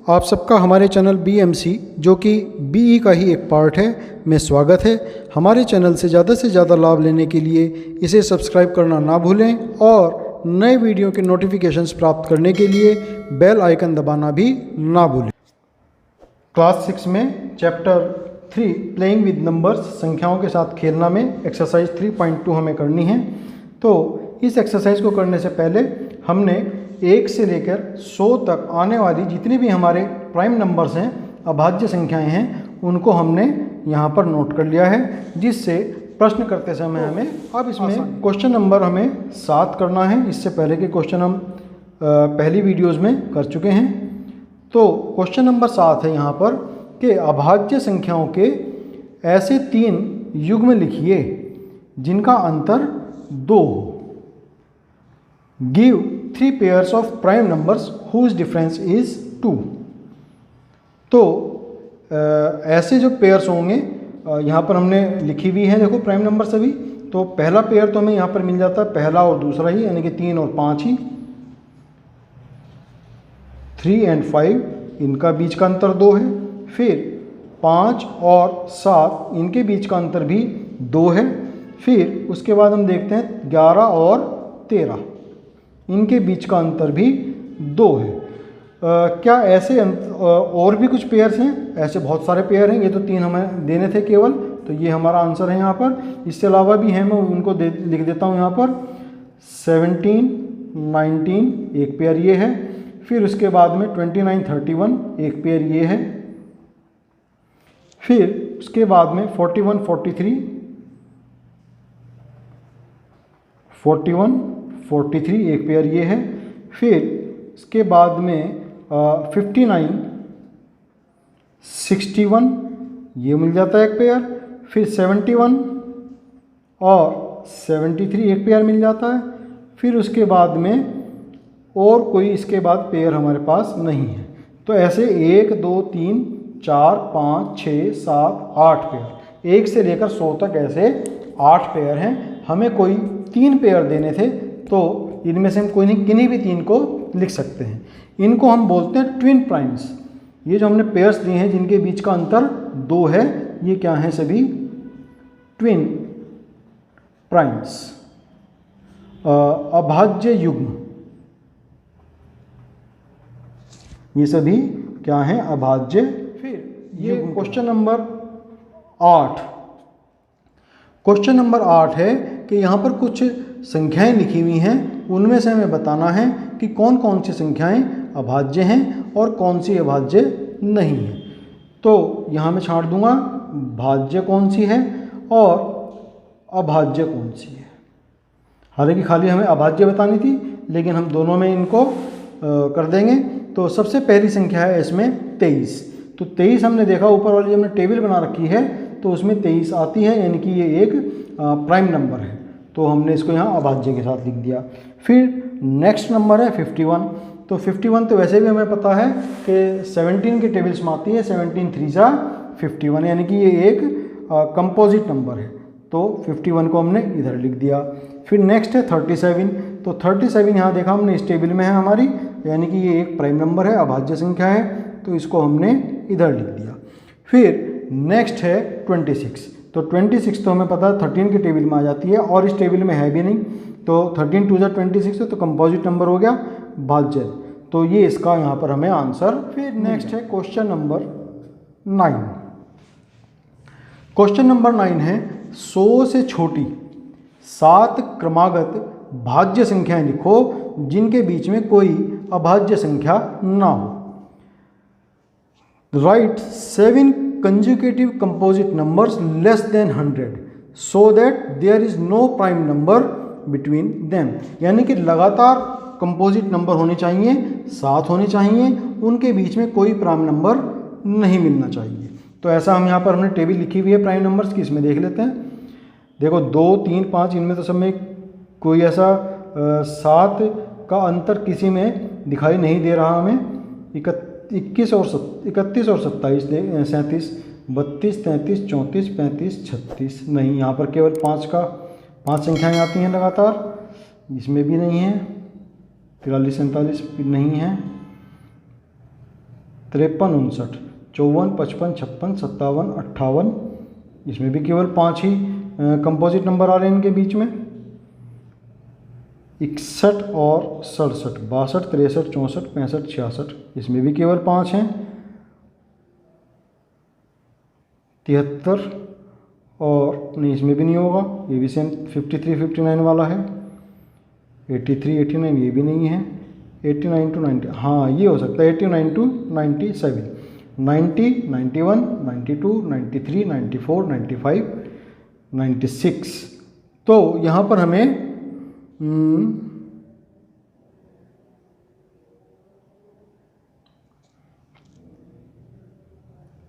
आप सबका हमारे चैनल BMC जो कि BE का ही एक पार्ट है में स्वागत है। हमारे चैनल से ज़्यादा लाभ लेने के लिए इसे सब्सक्राइब करना ना भूलें और नए वीडियो के नोटिफिकेशंस प्राप्त करने के लिए बेल आइकन दबाना भी ना भूलें। क्लास 6 में चैप्टर 3 प्लेइंग विद नंबर्स संख्याओं के साथ खेलना में एक्सरसाइज 3.2 हमें करनी है। तो इस एक्सरसाइज को करने से पहले हमने 1 से लेकर 100 तक आने वाली जितनी भी हमारे प्राइम नंबर्स हैं, अभाज्य संख्याएं हैं, उनको हमने यहाँ पर नोट कर लिया है, जिससे प्रश्न करते समय हमें अब इसमें क्वेश्चन नंबर हमें 7 करना है। इससे पहले के क्वेश्चन हम पहली वीडियोस में कर चुके हैं। तो क्वेश्चन नंबर 7 है यहाँ पर कि अभाज्य संख्याओं के ऐसे 3 युग्म लिखिए जिनका अंतर 2 हो। Give 3 pairs of prime numbers whose difference is 2। तो ऐसे जो पेयर्स होंगे यहाँ पर हमने लिखी हुई है, देखो प्राइम नंबर सभी। तो पहला पेयर तो हमें यहाँ पर मिल जाता है, पहला और दूसरा ही, यानी कि 3 और 5 ही। 3 and 5 इनका बीच का अंतर 2 है। फिर 5 और 7 इनके बीच का अंतर भी 2 है। फिर उसके बाद हम देखते हैं 11 और 13 इनके बीच का अंतर भी 2 है। क्या ऐसे और भी कुछ पेयर्स हैं? ऐसे बहुत सारे पेयर हैं, ये तो 3 हमें देने थे केवल, तो ये हमारा आंसर है यहाँ पर। इसके अलावा भी हैं, मैं उनको लिख देता हूँ यहाँ पर। 17, 19 एक पेयर ये है। फिर उसके बाद में 29, 31 एक पेयर ये है। फिर उसके बाद में 41, 43, 41, 43 एक पेयर ये है। फिर इसके बाद में 59, 61 ये मिल जाता है एक पेयर। फिर 71 और 73 एक पेयर मिल जाता है। फिर उसके बाद में और कोई इसके बाद पेयर हमारे पास नहीं है। तो ऐसे 1, 2, 3, 4, 5, 6, 7, 8 पेयर, 1 से लेकर 100 तक ऐसे 8 पेयर हैं। हमें कोई 3 पेयर देने थे, तो इनमें से हम कोई नहीं किन्हीं भी 3 को लिख सकते हैं। इनको हम बोलते हैं ट्विन प्राइम्स। ये जो हमने पेयर्स दिए हैं जिनके बीच का अंतर 2 है, ये क्या हैं? सभी ट्विन प्राइम्स, अभाज्य युग्म। ये सभी क्या हैं? अभाज्य। फिर ये क्वेश्चन नंबर 8। क्वेश्चन नंबर 8 है कि यहाँ पर कुछ संख्याएं लिखी हुई हैं, उनमें से हमें बताना है कि कौन कौन सी संख्याएं अभाज्य हैं और कौन सी अभाज्य नहीं है। तो यहाँ मैं छांट दूंगा भाज्य कौन सी है और अभाज्य कौन सी है। हालांकि खाली हमें अभाज्य बतानी थी, लेकिन हम दोनों में इनको कर देंगे। तो सबसे पहली संख्या है इसमें 23। तो 23 हमने देखा, ऊपर वाली हमने टेबल बना रखी है तो उसमें 23 आती है, यानी कि ये एक प्राइम नंबर है। तो हमने इसको यहाँ अभाज्य के साथ लिख दिया। फिर नेक्स्ट नंबर है 51। तो 51 तो वैसे भी हमें पता है कि 17 के टेबल्स में आती है। 17 3 जा 51, यानी कि ये एक कंपोजिट नंबर है। तो 51 को हमने इधर लिख दिया। फिर नेक्स्ट है 37। तो 37 यहाँ देखा हमने इस टेबल में है हमारी, यानी कि ये एक प्राइम नंबर है, अभाज्य संख्या है, तो इसको हमने इधर लिख दिया। फिर नेक्स्ट है 26। तो 26 तो हमें पता है 13 के टेबल में आ जाती है, और इस टेबल में है भी नहीं। तो 13 2 जा 26 है, तो कंपोजिट नंबर हो गया, भाज्य। तो ये इसका यहाँ पर हमें आंसर। फिर नेक्स्ट है क्वेश्चन नंबर 9। क्वेश्चन नंबर 9 है 100 से छोटी 7 क्रमागत भाज्य संख्याएं लिखो जिनके बीच में कोई अभाज्य संख्या ना हो। Right 7 consecutive composite numbers less than 100 so that there is no prime number between them। यानी कि लगातार कंपोजिट नंबर होने चाहिए, 7 होने चाहिए, उनके बीच में कोई प्राइम नंबर नहीं मिलना चाहिए। तो ऐसा हम यहाँ पर हमने टेबल लिखी हुई है प्राइम नंबर्स की, इसमें देख लेते हैं। देखो 2, 3, 5 इनमें तो सब में कोई ऐसा 7 का अंतर किसी में दिखाई नहीं दे रहा हमें। 31 और 27, 37, 32, 33, 34, 35, 36 नहीं, यहाँ पर केवल 5 संख्याएं आती हैं लगातार, इसमें भी नहीं है। 43, 47 नहीं है। 53, 59, 54, 55, 56, 57, 58, इसमें भी केवल 5 ही कंपोजिट नंबर आ रहे हैं इनके बीच में। 61 और 67, 62, 63, 64, 65, 66, इसमें भी केवल 5 हैं। 73 और नहीं, इसमें भी नहीं होगा, ये भी सेम 53, 59 वाला है। 83, 89 ये भी नहीं है। 89 to 90, हाँ ये हो सकता है 89 to 97, 90, 91, 92, 93, 94, 95, 96। तो यहाँ पर हमें 90,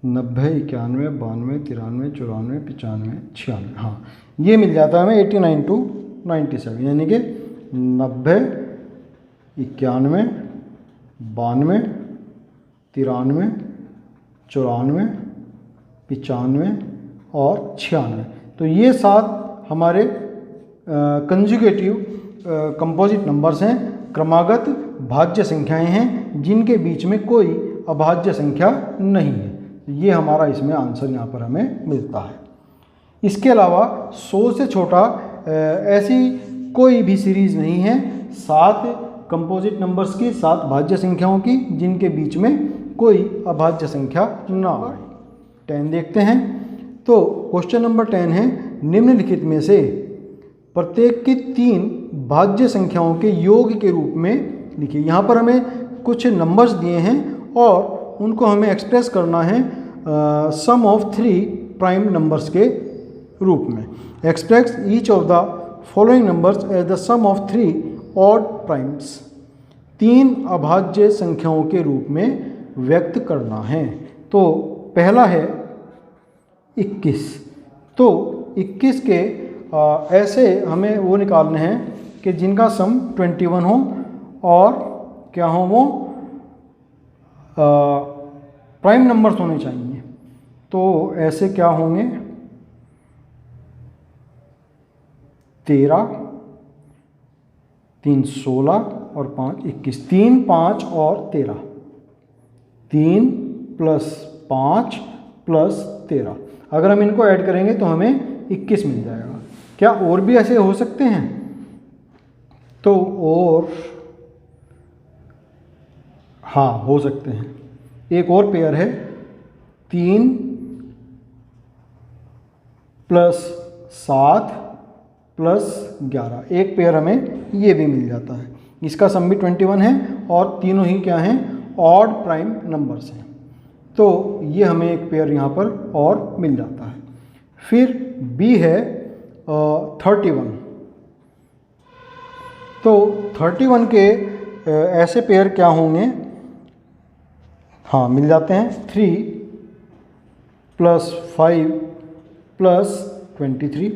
91, 92, 93, 94, 95, 96, हाँ ये मिल जाता है हमें 89 to 97, यानी कि 90, 91, 92, 93, 94, 95 और 96। तो ये 7 हमारे कंजुगेटिव कंपोजिट नंबर्स हैं, क्रमागत भाज्य संख्याएं हैं जिनके बीच में कोई अभाज्य संख्या नहीं है। ये हमारा इसमें आंसर यहाँ पर हमें मिलता है। इसके अलावा 100 से छोटा ऐसी कोई भी सीरीज़ नहीं है 7 कंपोजिट नंबर्स की, 7 भाज्य संख्याओं की जिनके बीच में कोई अभाज्य संख्या ना हो। 10 देखते हैं। तो क्वेश्चन नंबर 10 है, निम्नलिखित में से प्रत्येक की 3 भाज्य संख्याओं के योग के रूप में लिखिए। यहाँ पर हमें कुछ नंबर्स दिए हैं और उनको हमें एक्सप्रेस करना है सम ऑफ 3 प्राइम नंबर्स के रूप में। Express each of the following numbers as the sum of 3 odd primes. 3 अभाज्य संख्याओं के रूप में व्यक्त करना है। तो पहला है 21। तो 21 के ऐसे हमें वो निकालने हैं कि जिनका सम 21 हो और क्या हो, वो प्राइम नंबर्स होने चाहिए। तो ऐसे क्या होंगे, 13, 3, 16 और 5, 21। 3, 5 और 13, 3 + 5 + 13। अगर हम इनको ऐड करेंगे तो हमें 21 मिल जाएगा। क्या और भी ऐसे हो सकते हैं? तो और हाँ हो सकते हैं। एक और पेयर है 3 + 7 + 11। एक पेयर हमें ये भी मिल जाता है। इसका सम भी 21 है और तीनों ही क्या हैं, ऑड प्राइम नंबर्स हैं। तो ये हमें एक पेयर यहाँ पर और मिल जाता है। फिर बी है 31। तो 31 के ऐसे पेयर क्या होंगे, हाँ मिल जाते हैं 3 + 5 + 23।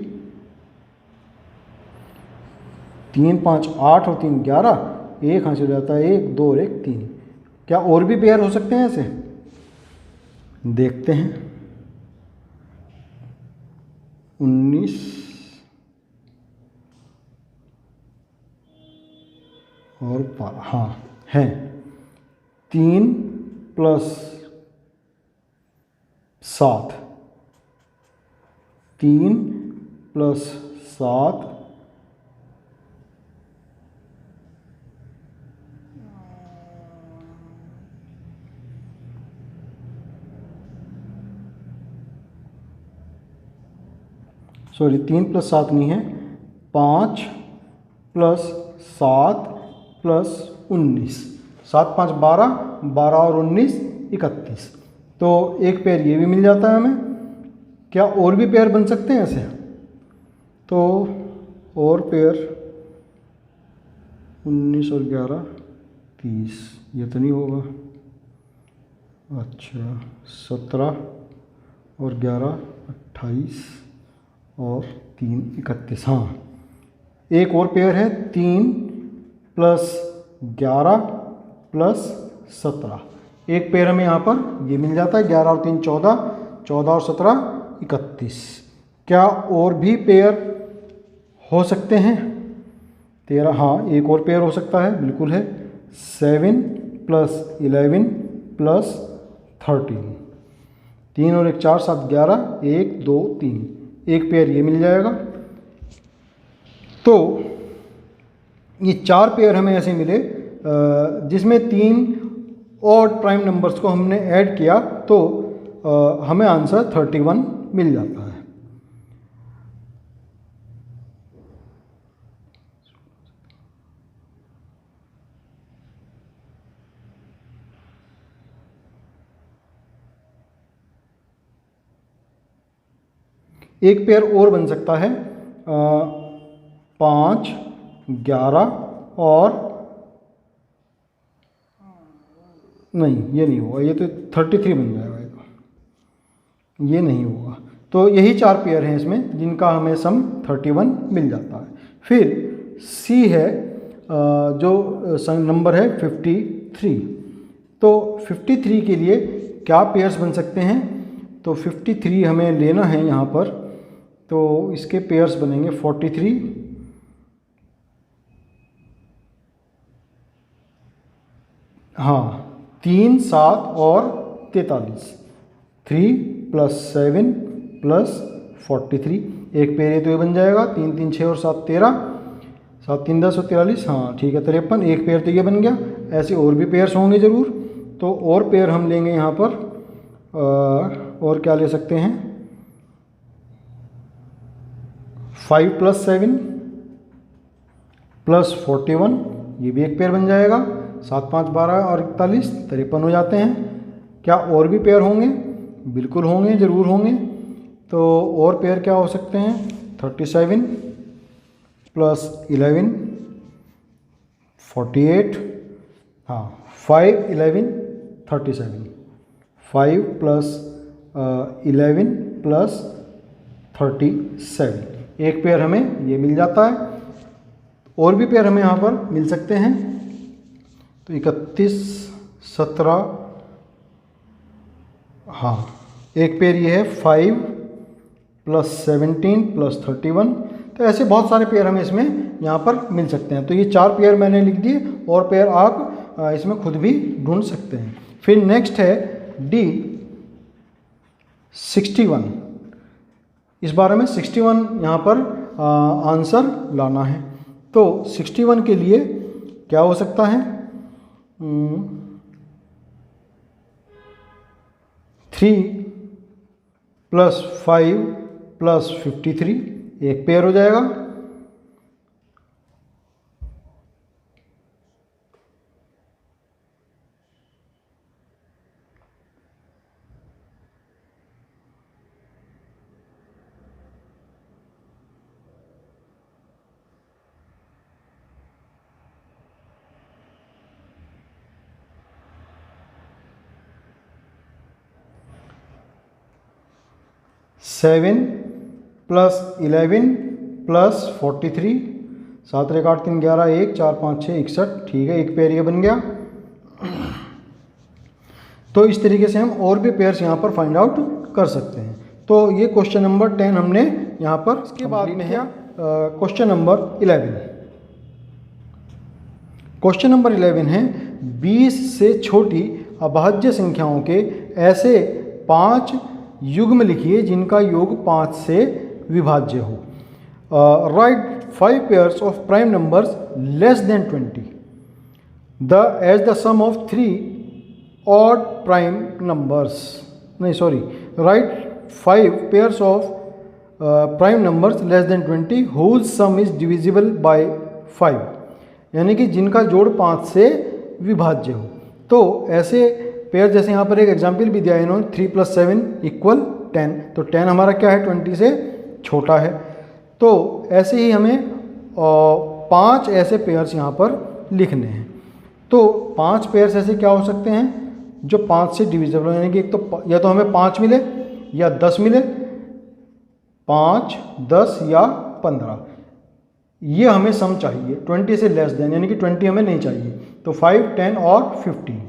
3, 5, 8 और 3, 11। एक यहाँ से हो जाता है 1, 2 और 1, 3। क्या और भी पेयर हो सकते हैं ऐसे? देखते हैं। 19 और 12, हाँ है। 3 + 7, 3 + 7 सॉरी 3 + 7 नहीं है, 5 + 7 + 19। 7, 5, 12, 12 और 19, 31। तो एक पेयर ये भी मिल जाता है हमें। क्या और भी पेयर बन सकते हैं ऐसे? तो और पेयर 19 और 11, 30। ये तो नहीं होगा। अच्छा 17 और 11, 28 और 3, 31। हाँ एक और पेयर है 3 + 11 + 17। एक पेयर हमें यहाँ पर ये मिल जाता है। 11 और 3, 14, 14 और 17, 31। क्या और भी पेयर हो सकते हैं? 13, हाँ एक और पेयर हो सकता है, बिल्कुल है। 7 + 11 प्लस 13, 3 और 1 4 7 11, 1 2 3, एक पेयर ये मिल जाएगा। तो ये 4 पेयर हमें ऐसे मिले जिसमें 3 ऑड प्राइम नंबर्स को हमने ऐड किया तो हमें आंसर 31 मिल जाता है। एक पेयर और बन सकता है 5 11 और नहीं, ये नहीं होगा, ये तो 33 बन जाएगा, ये नहीं होगा। तो यही 4 पेयर हैं इसमें जिनका हमें सम 31 मिल जाता है। फिर सी है जो नंबर है 53। तो 53 के लिए क्या पेयर्स बन सकते हैं? तो 53 हमें लेना है यहाँ पर, तो इसके पेयर्स बनेंगे 43, हाँ 3 7 और 43, 3 + 7 + 43, एक पेयर ये तो ये बन जाएगा, 3 3 6 और 7 13, 7 3 10 और 43, हाँ ठीक है 53, एक पेयर तो ये बन गया। ऐसे और भी पेयर्स होंगे ज़रूर, तो और पेयर हम लेंगे यहाँ पर और क्या ले सकते हैं, 5 + 7 + 41, ये भी एक पेयर बन जाएगा, 7 5 12 और 41 53 हो जाते हैं। क्या और भी पेयर होंगे? बिल्कुल होंगे, ज़रूर होंगे। तो और पेयर क्या हो सकते हैं, 37 + 11 48, हाँ 5 11 37, 5 + 11 + 37, एक पेयर हमें ये मिल जाता है। और भी पेयर हमें यहाँ पर मिल सकते हैं, तो 31 17, हाँ एक पेयर ये है 5 + 17 + 31, तो ऐसे बहुत सारे पेयर हमें इसमें यहाँ पर मिल सकते हैं। तो ये 4 पेयर मैंने लिख दिए, और पेयर आप इसमें खुद भी ढूंढ सकते हैं। फिर नेक्स्ट है डी 61। इस बारे में 61 यहाँ पर आंसर लाना है। तो 61 के लिए क्या हो सकता है, 3 + 5 + 53, एक पेयर हो जाएगा। सेवन + 11 + 43, 7 1 8 3 11, 1 4 5 6 61, ठीक है एक पेयर ये बन गया। तो इस तरीके से हम और भी पेयर्स यहाँ पर फाइंड आउट कर सकते हैं। तो ये क्वेश्चन नंबर 10 हमने यहाँ पर, इसके बाद में है क्वेश्चन नंबर 11। क्वेश्चन नंबर 11 है 20 से छोटी अभाज्य संख्याओं के ऐसे 5 युग्म लिखिए जिनका योग 5 से विभाज्य हो। Right 5 pairs of prime numbers less than 20 as the sum of 3 odd prime numbers, नहीं sorry, right 5 pairs of prime numbers less than 20 whose sum is divisible by 5, यानी कि जिनका जोड़ 5 से विभाज्य हो। तो ऐसे पेयर, जैसे यहाँ पर एक एग्जाम्पल भी दिया है इन्होंने, 3 + 7 = 10, तो 10 हमारा क्या है, 20 से छोटा है। तो ऐसे ही हमें 5 ऐसे पेयर्स यहाँ पर लिखने हैं। तो 5 पेयर्स ऐसे क्या हो सकते हैं जो 5 से डिविजिबल हो, यानी कि एक तो या तो हमें 5 मिले या 10 मिले, 5 10 या 15, ये हमें सम चाहिए 20 से लेस देन, यानी कि 20 हमें नहीं चाहिए। तो 5 10 और 15,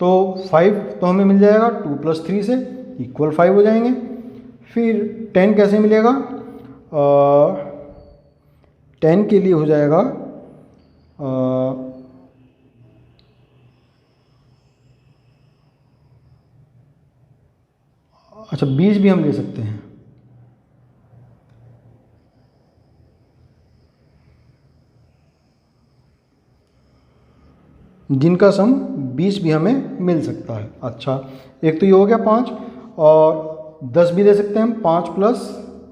तो 5 तो हमें मिल जाएगा 2 + 3 से = 5 हो जाएंगे। फिर 10 कैसे मिलेगा, 10 के लिए हो जाएगा 5 अच्छा 20 भी हम ले सकते हैं। जिनका सम 20 भी हमें मिल सकता है। अच्छा एक तो ये हो गया 5, और 10 भी दे सकते हैं हम। 5 +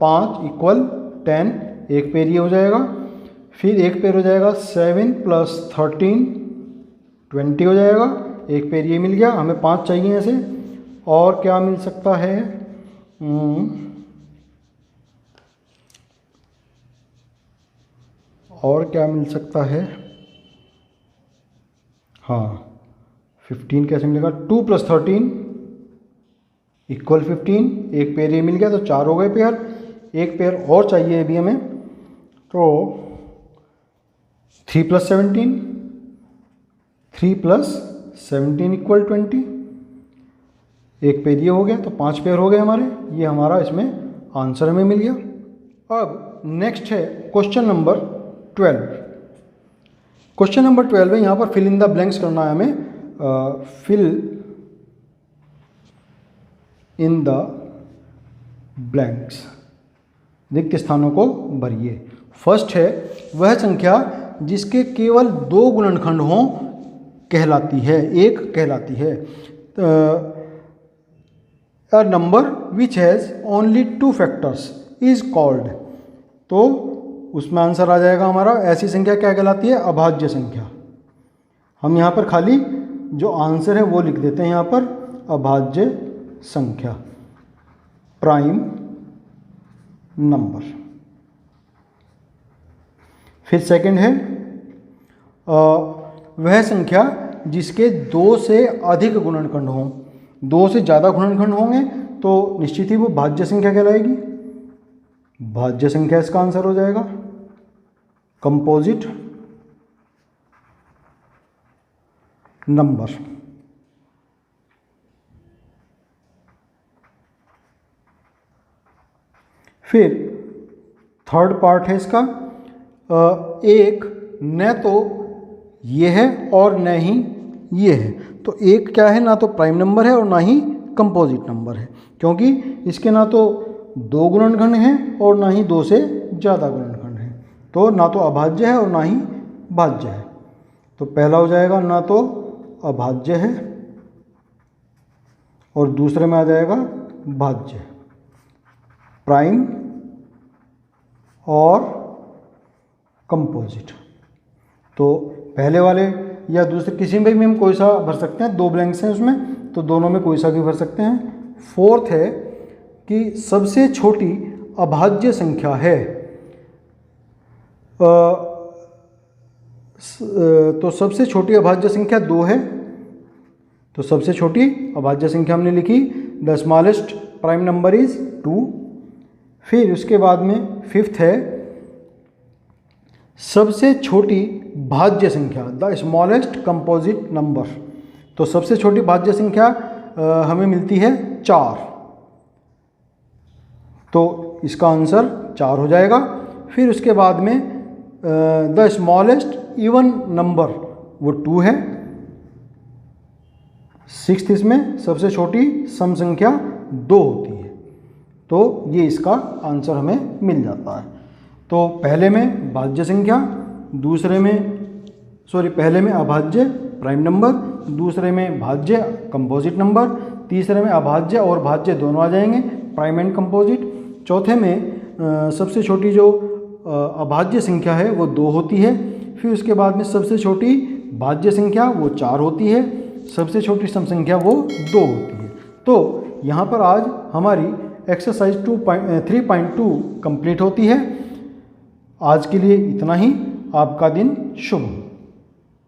5 = 10, एक पेयर ये हो जाएगा। फिर एक पेयर हो जाएगा 7 + 13 20 हो जाएगा, एक पेयर ये मिल गया। हमें 5 चाहिए ऐसे। और क्या मिल सकता है? और क्या मिल सकता है? हाँ 15 कैसे मिलेगा? 2 + 13 = 15, एक पेयर ये मिल गया, तो 4 हो गए पेयर। एक पेयर और चाहिए अभी हमें, तो 3 + 17 = 20, एक पेयर ये हो गया, तो 5 पेयर हो गए हमारे। ये हमारा इसमें आंसर हमें मिल गया। अब नेक्स्ट है क्वेश्चन नंबर 12। क्वेश्चन नंबर 12 है, यहाँ पर फिल इन द ब्लैंक्स करना है हमें। फिल इन द ब्लैंक्स, रिक्त स्थानों को भरिए। फर्स्ट है, वह संख्या जिसके केवल 2 गुणनखंड हों कहलाती है, एक कहलाती है। A number which has only 2 factors is called. तो उसमें आंसर आ जाएगा हमारा, ऐसी संख्या क्या कहलाती है? अभाज्य संख्या। हम यहाँ पर खाली जो आंसर है वो लिख देते हैं यहाँ पर, अभाज्य संख्या, प्राइम नंबर। फिर सेकंड है, वह संख्या जिसके 2 से अधिक गुणनखंड हों। 2 से ज़्यादा गुणनखंड होंगे तो निश्चित ही वो भाज्य संख्या कहलाएगी। भाज्य संख्या इसका आंसर हो जाएगा, कंपोजिट नंबर। फिर थर्ड पार्ट है इसका, एक न तो ये है और न ही ये है। तो एक क्या है? ना तो प्राइम नंबर है और ना ही कंपोजिट नंबर है, क्योंकि इसके ना तो 2 गुणनखंड हैं और ना ही 2 से ज़्यादा गुणनखंड हैं। तो ना तो अभाज्य है और ना ही भाज्य है। तो पहला हो जाएगा ना तो अभाज्य है, और दूसरे में आ जाएगा भाज्य, प्राइम और कंपोजिट। तो पहले वाले या दूसरे किसी में भी हम कोई सा भर सकते हैं, 2 ब्लैंक्स हैं उसमें, तो दोनों में कोई सा भी भर सकते हैं। फोर्थ है कि सबसे छोटी अभाज्य संख्या है, तो सबसे छोटी अभाज्य संख्या 2 है। तो सबसे छोटी अभाज्य संख्या हमने लिखी, the smallest prime number is 2। फिर उसके बाद में फिफ्थ है, सबसे छोटी भाज्य संख्या, द स्मॉलेस्ट कंपोजिट नंबर। तो सबसे छोटी भाज्य संख्या हमें मिलती है 4, तो इसका आंसर 4 हो जाएगा। फिर उसके बाद में द स्मॉलेस्ट इवन नंबर वो 2 है। सिक्स्थ, इसमें सबसे छोटी सम संख्या 2 होती है, तो ये इसका आंसर हमें मिल जाता है। तो पहले में भाज्य संख्या, दूसरे में पहले में अभाज्य प्राइम नंबर, दूसरे में भाज्य कंपोजिट नंबर, तीसरे में अभाज्य और भाज्य दोनों आ जाएंगे, प्राइम एंड कंपोजिट। चौथे में सबसे छोटी जो अभाज्य संख्या है वो 2 होती है। फिर उसके बाद में सबसे छोटी भाज्य संख्या वो 4 होती है, सबसे छोटी सम संख्या वो 2 होती है। तो यहाँ पर आज हमारी एक्सरसाइज 3.2 कंप्लीट होती है। आज के लिए इतना ही। आपका दिन शुभ हो।